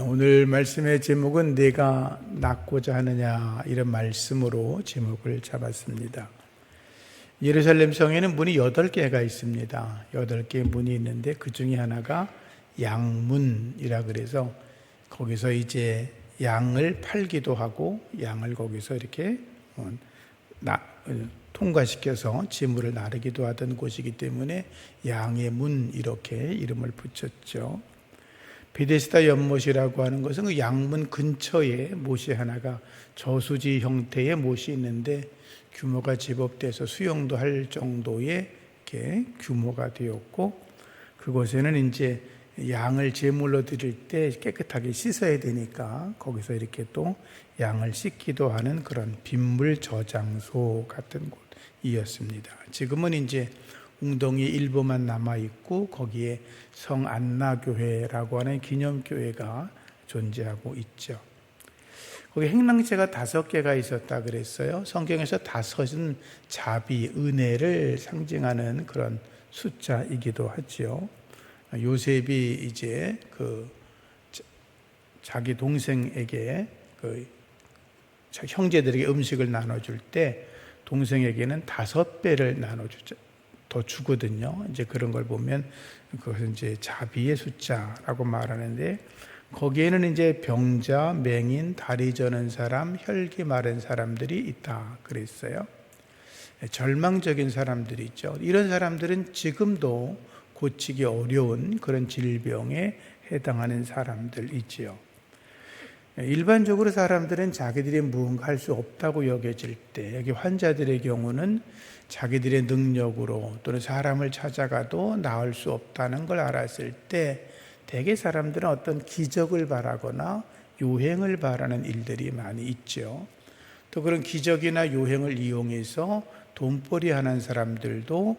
오늘 말씀의 제목은 내가 낳고자 하느냐, 이런 말씀으로 제목을 잡았습니다. 예루살렘 성에는 문이 8개가 있습니다. 8개의 문이 있는데 그 중에 하나가 양문이라 그래서 거기서 이제 양을 팔기도 하고 양을 거기서 이렇게 통과시켜서 재물을 나르기도 하던 곳이기 때문에 양의 문, 이렇게 이름을 붙였죠. 베데스다 연못이라고 하는 것은 그 양문 근처에 못이 하나가 저수지 형태의 못이 있는데 규모가 제법 돼서 수영도 할 정도의 이렇게 규모가 되었고, 그곳에는 이제 양을 제물로 드릴 때 깨끗하게 씻어야 되니까 거기서 이렇게 또 양을 씻기도 하는 그런 빗물 저장소 같은 곳이었습니다. 지금은 이제 웅덩이 일부만 남아있고 거기에 성안나교회라고 하는 기념교회가 존재하고 있죠. 거기 행랑제가 5개가 있었다 그랬어요. 성경에서 5은 자비, 은혜를 상징하는 그런 숫자이기도 하죠. 요셉이 이제 자기 동생에게 형제들에게 음식을 나눠줄 때 동생에게는 5배를 더 주거든요. 이제 그런 걸 보면 그것은 이제 자비의 숫자라고 말하는데, 거기에는 이제 병자, 맹인, 다리 저는 사람, 혈기 마른 사람들이 있다 그랬어요. 절망적인 사람들이 있죠. 이런 사람들은 지금도 고치기 어려운 그런 질병에 해당하는 사람들이지요. 일반적으로 사람들은 자기들이 무언가 할 수 없다고 여겨질 때, 여기 환자들의 경우는 자기들의 능력으로 또는 사람을 찾아가도 나을 수 없다는 걸 알았을 때 대개 사람들은 어떤 기적을 바라거나 요행을 바라는 일들이 많이 있죠. 또 그런 기적이나 요행을 이용해서 돈벌이 하는 사람들도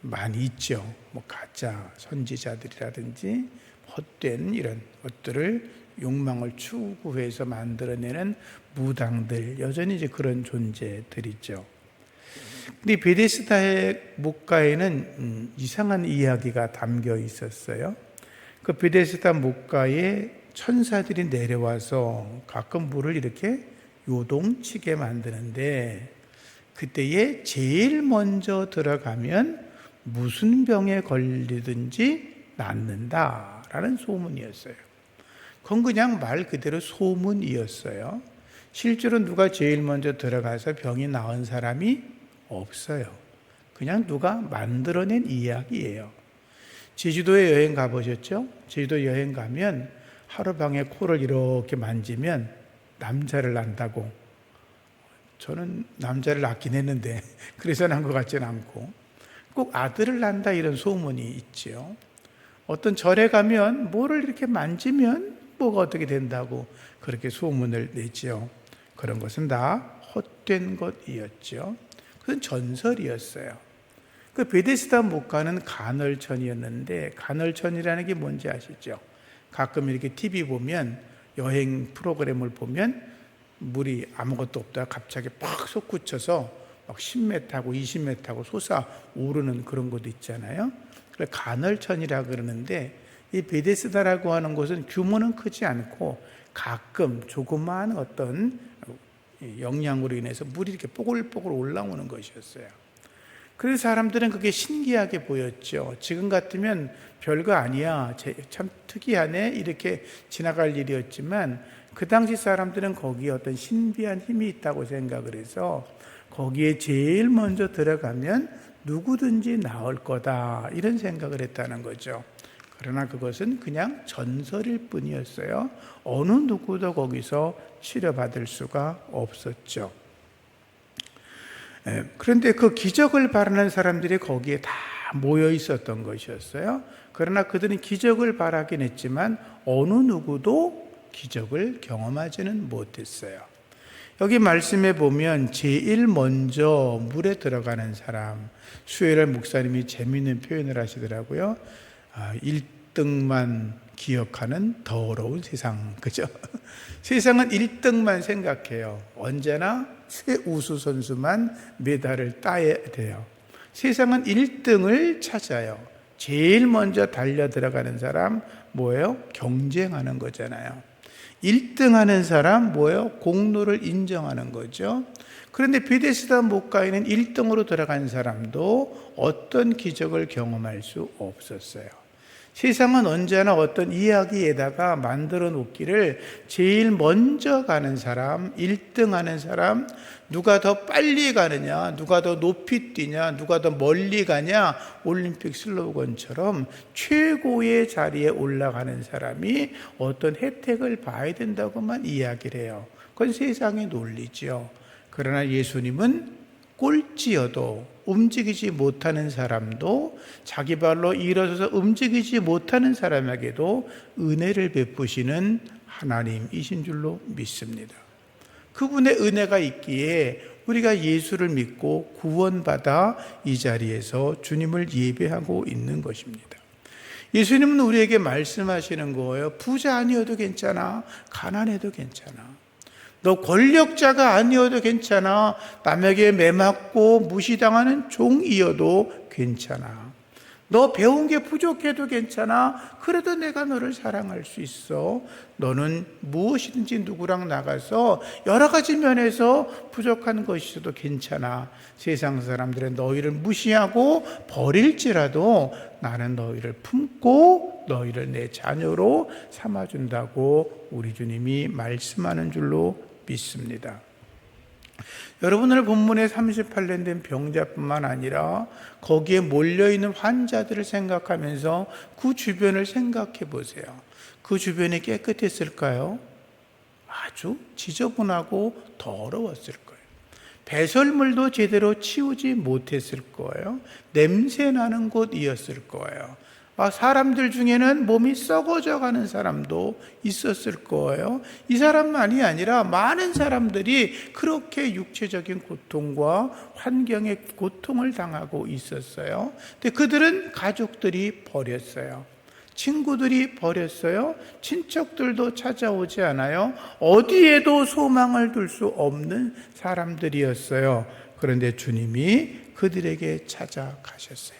많이 있죠. 가짜 선지자들이라든지 헛된 이런 것들을 욕망을 추구해서 만들어내는 무당들, 여전히 이제 그런 존재들이죠. 근데 베데스다의 목가에는 이상한 이야기가 담겨 있었어요. 그 베데스다 목가에 천사들이 내려와서 가끔 물을 이렇게 요동치게 만드는데, 그때에 제일 먼저 들어가면 무슨 병에 걸리든지 낫는다라는 소문이었어요. 그건 그냥 말 그대로 소문이었어요. 실제로 누가 제일 먼저 들어가서 병이 나은 사람이 없어요. 그냥 누가 만들어낸 이야기예요. 제주도에 여행 가보셨죠? 제주도 여행 가면 하룻밤에 코를 이렇게 만지면 남자를 낳는다고. 저는 남자를 낳긴 했는데 그래서 난 것 같지는 않고, 꼭 아들을 낳는다 이런 소문이 있죠. 어떤 절에 가면 뭐를 이렇게 만지면 뭐가 어떻게 된다고 그렇게 소문을 내지요. 그런 것은 다 헛된 것이었죠. 그건 전설이었어요. 그 베데스다 목가는 간헐천이었는데, 간헐천이라는 게 뭔지 아시죠? 가끔 이렇게 TV 보면, 여행 프로그램을 보면 물이 아무것도 없다가 갑자기 팍 솟구쳐서 막 10m고 20m고 솟아오르는 그런 곳도 있잖아요. 그래서 간헐천이라 그러는데, 이 베데스다라고 하는 곳은 규모는 크지 않고 가끔 조그마한 어떤 영향으로 인해서 물이 이렇게 뽀글뽀글 올라오는 것이었어요. 그래서 사람들은 그게 신기하게 보였죠. 지금 같으면 별거 아니야, 참 특이하네, 이렇게 지나갈 일이었지만 그 당시 사람들은 거기에 어떤 신비한 힘이 있다고 생각을 해서 거기에 제일 먼저 들어가면 누구든지 나을 거다, 이런 생각을 했다는 거죠. 그러나 그것은 그냥 전설일 뿐이었어요. 어느 누구도 거기서 치료받을 수가 없었죠. 그런데 그 기적을 바라는 사람들이 거기에 다 모여 있었던 것이었어요. 그러나 그들은 기적을 바라긴 했지만 어느 누구도 기적을 경험하지는 못했어요. 여기 말씀에 보면 제일 먼저 물에 들어가는 사람, 수요일 목사님이 재미있는 표현을 하시더라고요. 1등만 기억하는 더러운 세상, 그죠? 세상은 1등만 생각해요. 언제나 최우수 선수만 메달을 따야 돼요. 세상은 1등을 찾아요. 제일 먼저 달려 들어가는 사람, 뭐예요? 경쟁하는 거잖아요. 1등 하는 사람 뭐예요? 공로를 인정하는 거죠. 그런데 베데스다 목가에는 1등으로 들어간 사람도 어떤 기적을 경험할 수 없었어요. 세상은 언제나 어떤 이야기에다가 만들어 놓기를 제일 먼저 가는 사람, 1등 하는 사람, 누가 더 빨리 가느냐, 누가 더 높이 뛰냐, 누가 더 멀리 가냐, 올림픽 슬로건처럼 최고의 자리에 올라가는 사람이 어떤 혜택을 봐야 된다고만 이야기를 해요. 그건 세상의 논리죠. 그러나 예수님은 꼴찌여도 움직이지 못하는 사람도 자기 발로 일어서서 움직이지 못하는 사람에게도 은혜를 베푸시는 하나님이신 줄로 믿습니다. 그분의 은혜가 있기에 우리가 예수를 믿고 구원받아 이 자리에서 주님을 예배하고 있는 것입니다. 예수님은 우리에게 말씀하시는 거예요. 부자 아니어도 괜찮아. 가난해도 괜찮아. 너 권력자가 아니어도 괜찮아. 남에게 매맞고 무시당하는 종이어도 괜찮아. 너 배운 게 부족해도 괜찮아. 그래도 내가 너를 사랑할 수 있어. 너는 무엇이든지 누구랑 나가서 여러 가지 면에서 부족한 것이 있어도 괜찮아. 세상 사람들은 너희를 무시하고 버릴지라도 나는 너희를 품고 너희를 내 자녀로 삼아준다고 우리 주님이 말씀하는 줄로 믿습니다. 여러분, 오늘 본문에 38년 된 병자뿐만 아니라 거기에 몰려있는 환자들을 생각하면서 그 주변을 생각해 보세요. 그 주변이 깨끗했을까요? 아주 지저분하고 더러웠을 거예요. 배설물도 제대로 치우지 못했을 거예요. 냄새나는 곳이었을 거예요. 사람들 중에는 몸이 썩어져 가는 사람도 있었을 거예요. 이 사람만이 아니라 많은 사람들이 그렇게 육체적인 고통과 환경의 고통을 당하고 있었어요. 근데 그들은 가족들이 버렸어요. 친구들이 버렸어요. 친척들도 찾아오지 않아요. 어디에도 소망을 둘 수 없는 사람들이었어요. 그런데 주님이 그들에게 찾아가셨어요.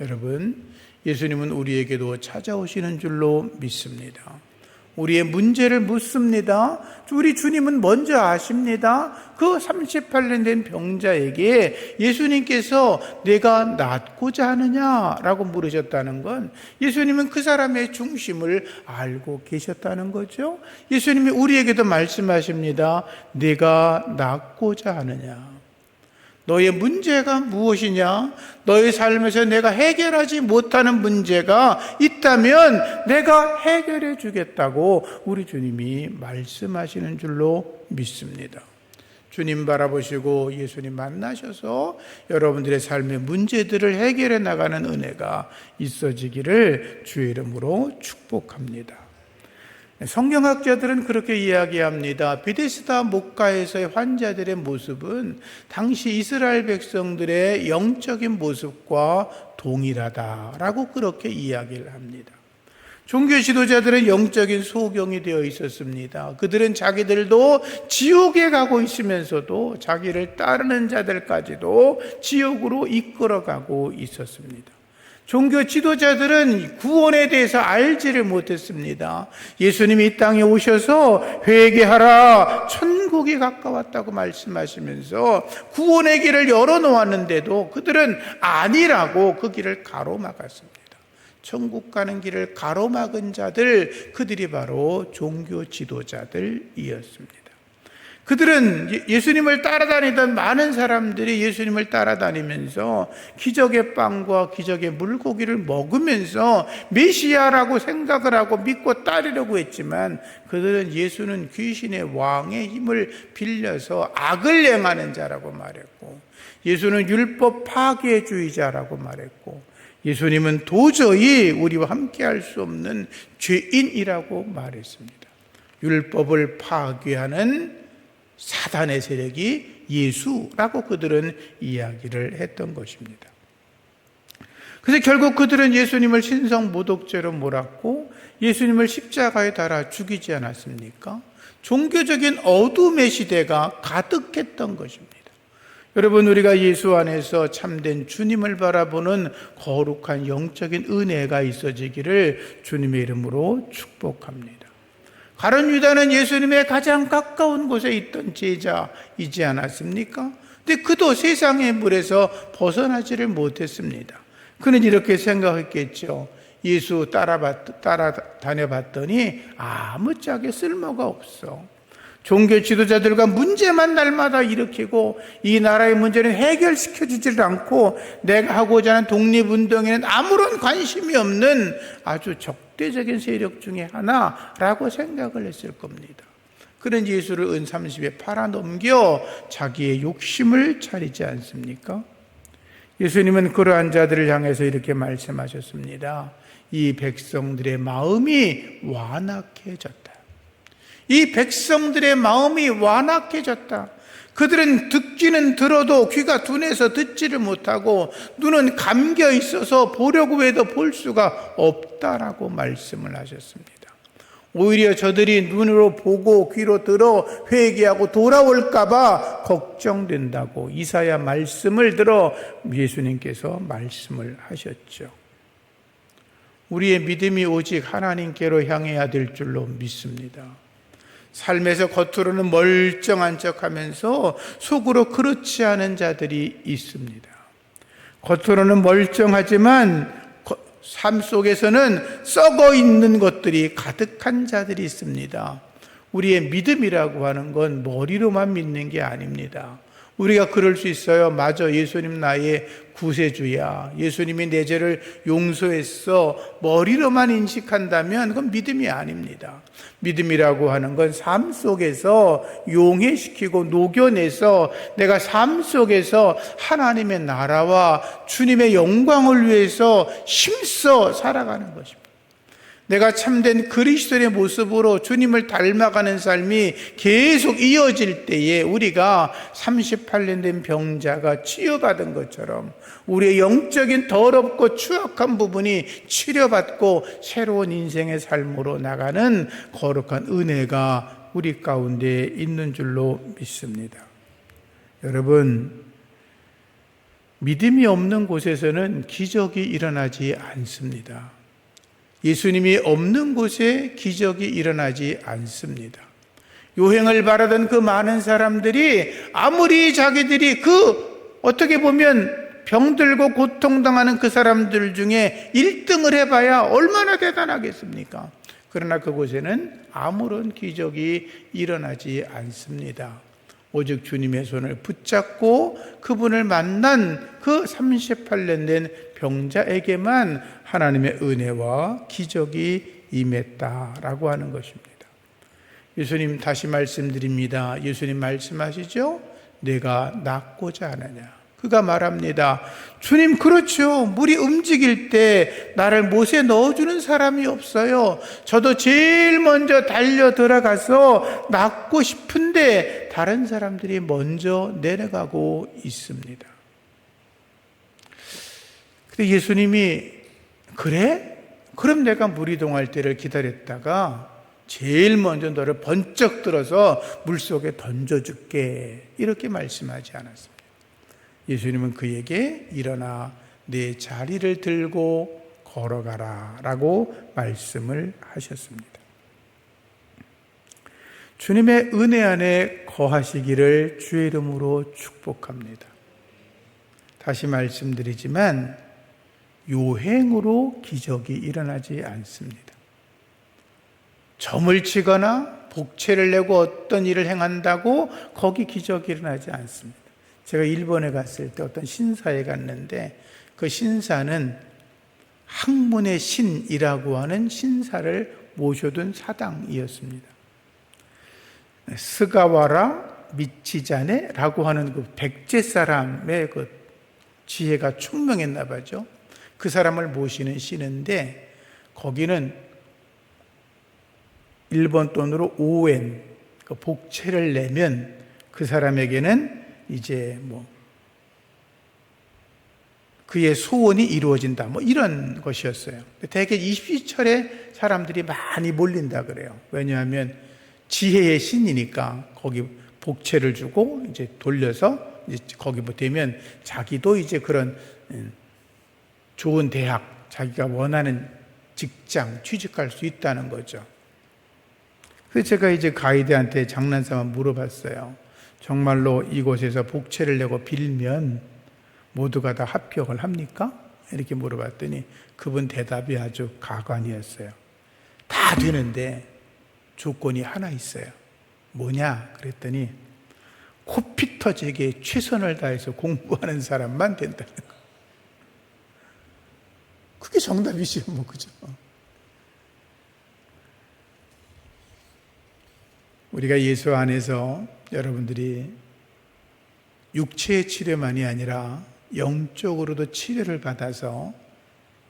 여러분, 예수님은 우리에게도 찾아오시는 줄로 믿습니다. 우리의 문제를 묻습니다. 우리 주님은 먼저 아십니다. 그 38년 된 병자에게 예수님께서 내가 낫고자 하느냐라고 물으셨다는 건 예수님은 그 사람의 중심을 알고 계셨다는 거죠. 예수님이 우리에게도 말씀하십니다. 내가 낫고자 하느냐. 너의 문제가 무엇이냐? 너의 삶에서 내가 해결하지 못하는 문제가 있다면 내가 해결해 주겠다고 우리 주님이 말씀하시는 줄로 믿습니다. 주님 바라보시고 예수님 만나셔서 여러분들의 삶의 문제들을 해결해 나가는 은혜가 있어지기를 주의 이름으로 축복합니다. 성경학자들은 그렇게 이야기합니다. 베데스다 목가에서의 환자들의 모습은 당시 이스라엘 백성들의 영적인 모습과 동일하다라고 그렇게 이야기를 합니다. 종교 지도자들은 영적인 소경이 되어 있었습니다. 그들은 자기들도 지옥에 가고 있으면서도 자기를 따르는 자들까지도 지옥으로 이끌어가고 있었습니다. 종교 지도자들은 구원에 대해서 알지를 못했습니다. 예수님이 이 땅에 오셔서 회개하라, 천국이 가까웠다고 말씀하시면서 구원의 길을 열어놓았는데도 그들은 아니라고 그 길을 가로막았습니다. 천국 가는 길을 가로막은 자들, 그들이 바로 종교 지도자들이었습니다. 그들은 예수님을 따라다니던 많은 사람들이 예수님을 따라다니면서 기적의 빵과 기적의 물고기를 먹으면서 메시아라고 생각을 하고 믿고 따르려고 했지만 그들은 예수는 귀신의 왕의 힘을 빌려서 악을 행하는 자라고 말했고 예수는 율법 파괴주의자라고 말했고 예수님은 도저히 우리와 함께할 수 없는 죄인이라고 말했습니다. 율법을 파괴하는 사단의 세력이 예수라고 그들은 이야기를 했던 것입니다. 그래서 결국 그들은 예수님을 신성모독죄로 몰았고 예수님을 십자가에 달아 죽이지 않았습니까? 종교적인 어둠의 시대가 가득했던 것입니다. 여러분, 우리가 예수 안에서 참된 주님을 바라보는 거룩한 영적인 은혜가 있어지기를 주님의 이름으로 축복합니다. 가룟 유다는 예수님의 가장 가까운 곳에 있던 제자이지 않았습니까? 근데 그도 세상의 물에서 벗어나지를 못했습니다. 그는 이렇게 생각했겠죠. 예수 따라다녀봤더니 아무짝에 쓸모가 없어. 종교 지도자들과 문제만 날마다 일으키고 이 나라의 문제는 해결시켜주질 않고 내가 하고자 하는 독립운동에는 아무런 관심이 없는 아주 적대적인 세력 중에 하나라고 생각을 했을 겁니다. 그는 예수를 은 30에 팔아넘겨 자기의 욕심을 차리지 않습니까? 예수님은 그러한 자들을 향해서 이렇게 말씀하셨습니다. 이 백성들의 마음이 완악해졌다. 이 백성들의 마음이 완악해졌다. 그들은 듣기는 들어도 귀가 둔해서 듣지를 못하고 눈은 감겨 있어서 보려고 해도 볼 수가 없다라고 말씀을 하셨습니다. 오히려 저들이 눈으로 보고 귀로 들어 회개하고 돌아올까 봐 걱정된다고 이사야 말씀을 들어 예수님께서 말씀을 하셨죠. 우리의 믿음이 오직 하나님께로 향해야 될 줄로 믿습니다. 삶에서 겉으로는 멀쩡한 척하면서 속으로 그렇지 않은 자들이 있습니다. 겉으로는 멀쩡하지만 삶 속에서는 썩어 있는 것들이 가득한 자들이 있습니다. 우리의 믿음이라고 하는 건 머리로만 믿는 게 아닙니다. 우리가 그럴 수 있어요. 맞아, 예수님 나의 구세주야, 예수님이 내 죄를 용서했어, 머리로만 인식한다면 그건 믿음이 아닙니다. 믿음이라고 하는 건 삶 속에서 용해시키고 녹여내서 내가 삶 속에서 하나님의 나라와 주님의 영광을 위해서 힘써 살아가는 것입니다. 내가 참된 그리스도의 모습으로 주님을 닮아가는 삶이 계속 이어질 때에 우리가 38년 된 병자가 치유받은 것처럼 우리의 영적인 더럽고 추악한 부분이 치료받고 새로운 인생의 삶으로 나가는 거룩한 은혜가 우리 가운데 있는 줄로 믿습니다. 여러분, 믿음이 없는 곳에서는 기적이 일어나지 않습니다. 예수님이 없는 곳에 기적이 일어나지 않습니다. 요행을 바라던 그 많은 사람들이 아무리 자기들이 어떻게 보면 병들고 고통당하는 그 사람들 중에 1등을 해봐야 얼마나 대단하겠습니까? 그러나 그곳에는 아무런 기적이 일어나지 않습니다. 오직 주님의 손을 붙잡고 그분을 만난 그 38년 된 병자에게만 하나님의 은혜와 기적이 임했다라고 하는 것입니다. 예수님 다시 말씀드립니다. 예수님 말씀하시죠? 내가 낫고자 하느냐. 그가 말합니다. 주님, 그렇죠. 물이 움직일 때 나를 못에 넣어주는 사람이 없어요. 저도 제일 먼저 달려 들어가서 낫고 싶은데 다른 사람들이 먼저 내려가고 있습니다. 근데 예수님이 그래? 그럼 내가 물 이동할 때를 기다렸다가 제일 먼저 너를 번쩍 들어서 물속에 던져줄게, 이렇게 말씀하지 않았습니다. 예수님은 그에게 일어나 내 자리를 들고 걸어가라 라고 말씀을 하셨습니다. 주님의 은혜 안에 거하시기를 주의 이름으로 축복합니다. 다시 말씀드리지만 요행으로 기적이 일어나지 않습니다. 점을 치거나 복채를 내고 어떤 일을 행한다고 거기 기적이 일어나지 않습니다. 제가 일본에 갔을 때 어떤 신사에 갔는데 그 신사는 학문의 신이라고 하는 신사를 모셔둔 사당이었습니다. 스가와라 미치자네라고 하는 그 백제 사람의 그 지혜가 총명했나 봐죠. 그 사람을 모시는 신인데 거기는 일본 돈으로 오엔, 그 복채를 내면 그 사람에게는 이제 그의 소원이 이루어진다, 이런 것이었어요. 대개 이시철에 사람들이 많이 몰린다 그래요. 왜냐하면 지혜의 신이니까 거기 복채를 주고 이제 돌려서 거기 뭐 되면 자기도 이제 그런 좋은 대학, 자기가 원하는 직장 취직할 수 있다는 거죠. 그래서 제가 이제 가이드한테 장난삼아 물어봤어요. 정말로 이곳에서 복채를 내고 빌면 모두가 다 합격을 합니까? 이렇게 물어봤더니 그분 대답이 아주 가관이었어요. 다 되는데 조건이 하나 있어요. 뭐냐? 그랬더니 코피 터지게 최선을 다해서 공부하는 사람만 된다는 거. 그게 정답이죠, 뭐, 그죠? 우리가 예수 안에서 여러분들이 육체의 치료만이 아니라 영적으로도 치료를 받아서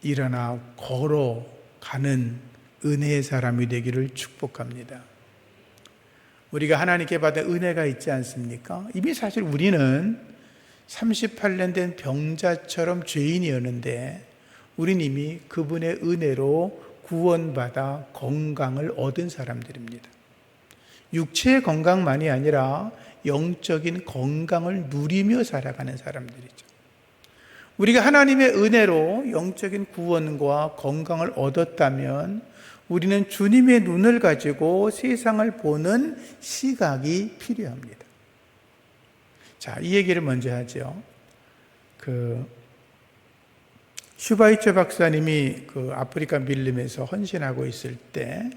일어나 걸어가는 은혜의 사람이 되기를 축복합니다. 우리가 하나님께 받은 은혜가 있지 않습니까? 이미 사실 우리는 38년 된 병자처럼 죄인이었는데 우린 이미 그분의 은혜로 구원받아 건강을 얻은 사람들입니다. 육체의 건강만이 아니라 영적인 건강을 누리며 살아가는 사람들이죠. 우리가 하나님의 은혜로 영적인 구원과 건강을 얻었다면 우리는 주님의 눈을 가지고 세상을 보는 시각이 필요합니다. 자, 이 얘기를 먼저 하죠. 슈바이처 박사님이 아프리카 밀림에서 헌신하고 있을 때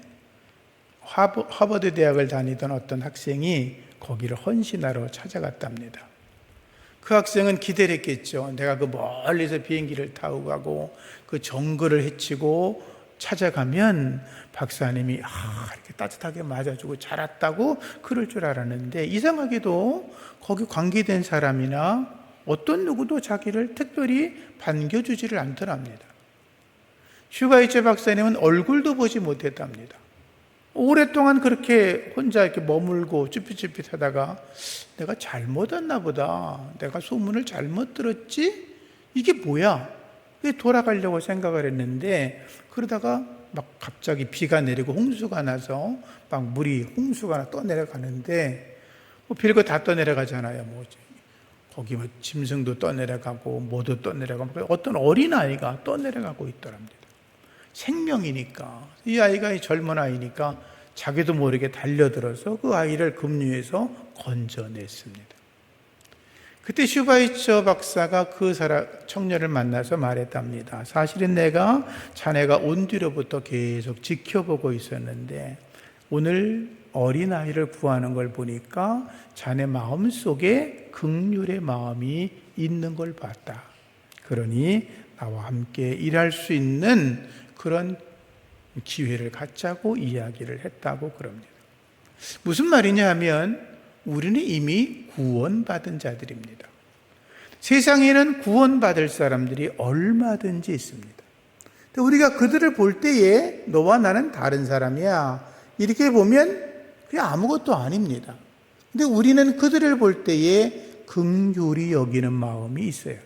하버드 대학을 다니던 어떤 학생이 거기를 헌신하러 찾아갔답니다. 그 학생은 기대를 했겠죠. 내가 그 멀리서 비행기를 타고 가고 그 정글을 헤치고 찾아가면 박사님이 이렇게 따뜻하게 맞아주고 잘 왔다고 그럴 줄 알았는데 이상하게도 거기 관계된 사람이나 어떤 누구도 자기를 특별히 반겨주지를 않더랍니다. 슈바이처 박사님은 얼굴도 보지 못했답니다. 오랫동안 그렇게 혼자 이렇게 머물고 쭈삣쭈삣 하다가 내가 잘못 왔나 보다. 내가 소문을 잘못 들었지? 이게 뭐야? 돌아가려고 생각을 했는데 그러다가 막 갑자기 비가 내리고 홍수가 나서 막 홍수가 떠내려가는데 별거 다 떠내려가잖아요. 거기 짐승도 떠내려가고 뭐도 떠내려가고 어떤 어린아이가 떠내려가고 있더랍니다. 생명이니까 이 아이가 젊은 아이니까 자기도 모르게 달려들어서 그 아이를 급류해서 건져냈습니다. 그때 슈바이처 박사가 그 청년을 만나서 말했답니다. 사실은 내가 자네가 온 뒤로부터 계속 지켜보고 있었는데 오늘 어린아이를 구하는 걸 보니까 자네 마음속에 긍휼의 마음이 있는 걸 봤다. 그러니 나와 함께 일할 수 있는 그런 기회를 갖자고 이야기를 했다고 그럽니다. 무슨 말이냐 하면 우리는 이미 구원받은 자들입니다. 세상에는 구원받을 사람들이 얼마든지 있습니다. 우리가 그들을 볼 때에 너와 나는 다른 사람이야 이렇게 보면 그냥 아무것도 아닙니다. 근데 우리는 그들을 볼 때에 긍휼히 여기는 마음이 있어요.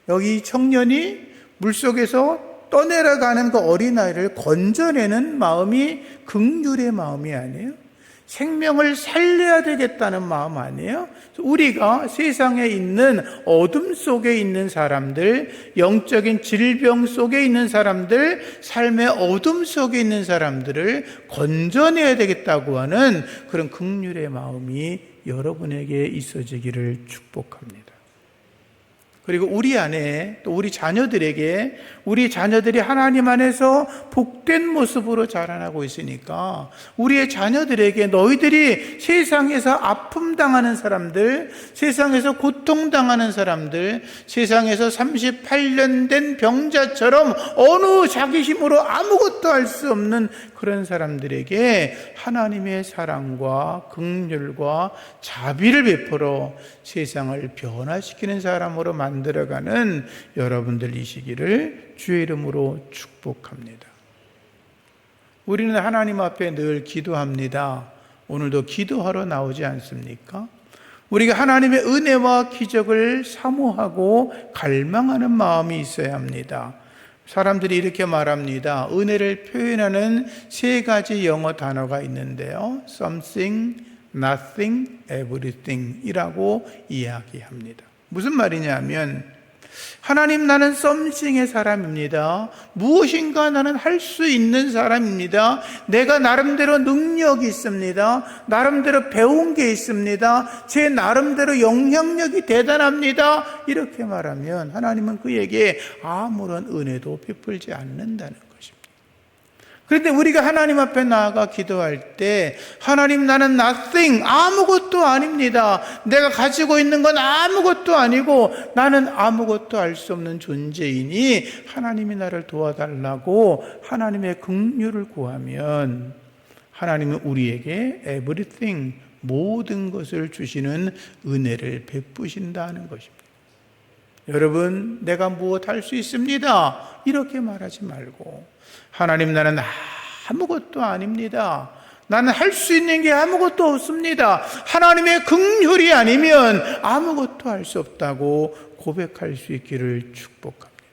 여기 청년이 물속에서 떠내려가는 그 어린아이를 건져내는 마음이 긍휼의 마음이 아니에요? 생명을 살려야 되겠다는 마음 아니에요? 우리가 세상에 있는 어둠 속에 있는 사람들, 영적인 질병 속에 있는 사람들, 삶의 어둠 속에 있는 사람들을 건져내야 되겠다고 하는 그런 긍휼의 마음이 여러분에게 있어지기를 축복합니다. 그리고 우리 안에 또 우리 자녀들에게 우리 자녀들이 하나님 안에서 복된 모습으로 자라나고 있으니까 우리의 자녀들에게 너희들이 세상에서 아픔 당하는 사람들, 세상에서 고통 당하는 사람들, 세상에서 38년 된 병자처럼 어느 자기 힘으로 아무것도 할 수 없는 그런 사람들에게 하나님의 사랑과 긍휼과 자비를 베풀어 세상을 변화시키는 사람으로 만들어가는 여러분들이시기를 주의 이름으로 축복합니다. 우리는 하나님 앞에 늘 기도합니다. 오늘도 기도하러 나오지 않습니까? 우리가 하나님의 은혜와 기적을 사모하고 갈망하는 마음이 있어야 합니다. 사람들이 이렇게 말합니다. 은혜를 표현하는 세 가지 영어 단어가 있는데요. Something, nothing, everything 이라고 이야기합니다. 무슨 말이냐면 하나님, 나는 썸씽의 사람입니다. 무엇인가 나는 할 수 있는 사람입니다. 내가 나름대로 능력이 있습니다. 나름대로 배운 게 있습니다. 제 나름대로 영향력이 대단합니다. 이렇게 말하면 하나님은 그에게 아무런 은혜도 베풀지 않는다는 것입니다. 그런데 우리가 하나님 앞에 나아가 기도할 때 하나님, 나는 nothing, 아무것도 아닙니다. 내가 가지고 있는 건 아무것도 아니고 나는 아무것도 알 수 없는 존재이니 하나님이 나를 도와달라고 하나님의 긍휼을 구하면 하나님은 우리에게 everything, 모든 것을 주시는 은혜를 베푸신다는 것입니다. 여러분, 내가 무엇 할 수 있습니다, 이렇게 말하지 말고 하나님, 나는 아무것도 아닙니다. 나는 할 수 있는 게 아무것도 없습니다. 하나님의 긍휼이 아니면 아무것도 할 수 없다고 고백할 수 있기를 축복합니다.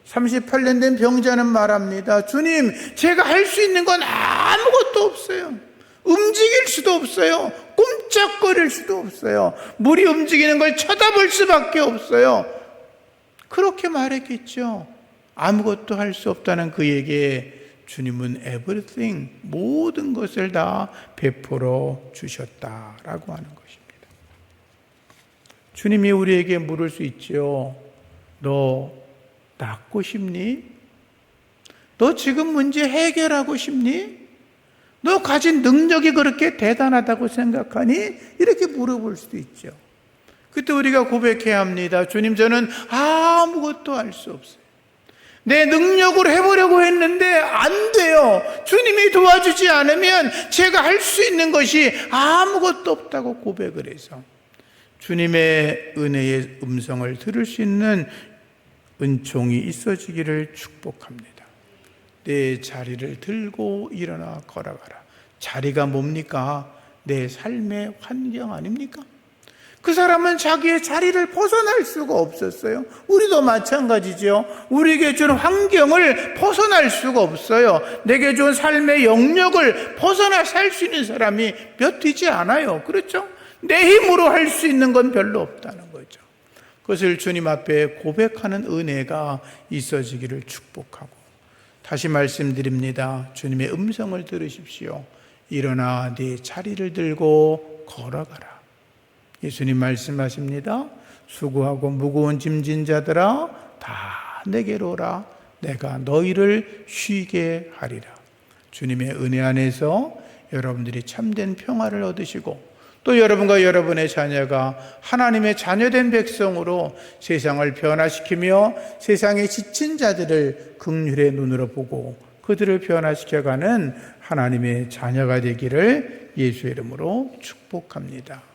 38년 된 병자는 말합니다. 주님, 제가 할 수 있는 건 아무것도 없어요. 움직일 수도 없어요. 꼼짝거릴 수도 없어요. 물이 움직이는 걸 쳐다볼 수밖에 없어요. 그렇게 말했겠죠. 아무것도 할 수 없다는 그에게 주님은 everything, 모든 것을 다 베풀어 주셨다라고 하는 것입니다. 주님이 우리에게 물을 수 있죠. 너 낫고 싶니? 너 지금 문제 해결하고 싶니? 너 가진 능력이 그렇게 대단하다고 생각하니? 이렇게 물어볼 수도 있죠. 그때 우리가 고백해야 합니다. 주님, 저는 아무것도 할 수 없어요. 내 능력으로 해보려고 했는데 안 돼요. 주님이 도와주지 않으면 제가 할 수 있는 것이 아무것도 없다고 고백을 해서 주님의 은혜의 음성을 들을 수 있는 은총이 있어지기를 축복합니다. 내 자리를 들고 일어나 걸어가라. 자리가 뭡니까? 내 삶의 환경 아닙니까? 그 사람은 자기의 자리를 벗어날 수가 없었어요. 우리도 마찬가지죠. 우리에게 준 환경을 벗어날 수가 없어요. 내게 준 삶의 영역을 벗어나 살 수 있는 사람이 몇 되지 않아요. 그렇죠? 내 힘으로 할 수 있는 건 별로 없다는 거죠. 그것을 주님 앞에 고백하는 은혜가 있어지기를 축복하고, 다시 말씀드립니다. 주님의 음성을 들으십시오. 일어나 네 자리를 들고 걸어가라. 예수님 말씀하십니다. 수고하고 무거운 짐진 자들아 다 내게로 오라. 내가 너희를 쉬게 하리라. 주님의 은혜 안에서 여러분들이 참된 평화를 얻으시고, 또 여러분과 여러분의 자녀가 하나님의 자녀된 백성으로 세상을 변화시키며 세상에 지친 자들을 긍휼의 눈으로 보고 그들을 변화시켜가는 하나님의 자녀가 되기를 예수의 이름으로 축복합니다.